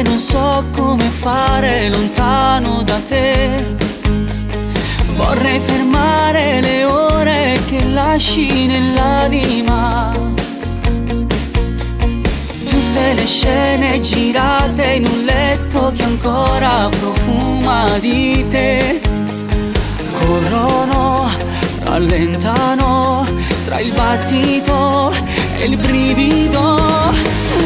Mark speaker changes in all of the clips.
Speaker 1: e non so come fare lontano da te. Vorrei fermare le ore che lasci nell'anima, tutte le scene girate in un letto che ancora profuma di te. Corrono, rallentano tra il battito e il brivido,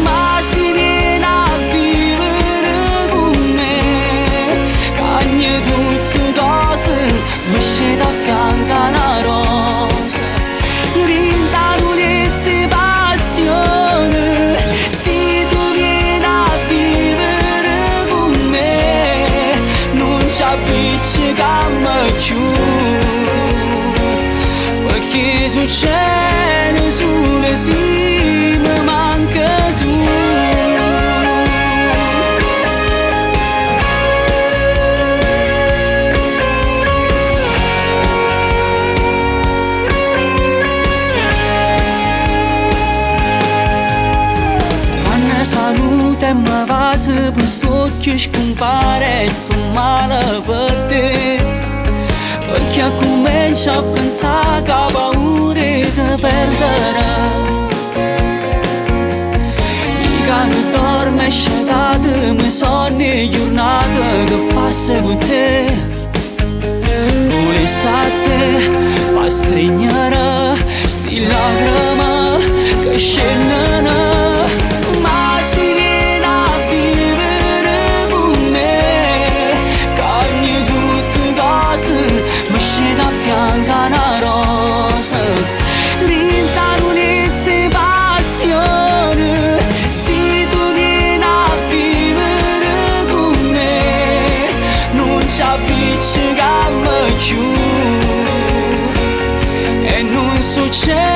Speaker 1: ma si viene a vivere con me, cagne tutte cose, mi scende a fianco una rosa, rintano di passione. Se tu vieni a vivere con me, non ci appiccichiamo più, perché succede solo se mi manca tu. Quando salute mi va se per st'occhio scompare sto male per te, perché comincia a pensare che ho paura di perdere. Mica non dorme scetate, mi sono le giornate che passo con te. Volessi a te, fa stringere sti lacrime che scendono. Ma si viene a vivere con me, cagni tutte cose, mi scende a fianco una rosa, rintano di passione. Se tu vieni a vivere con me, non ci appiccichiamo più e non succede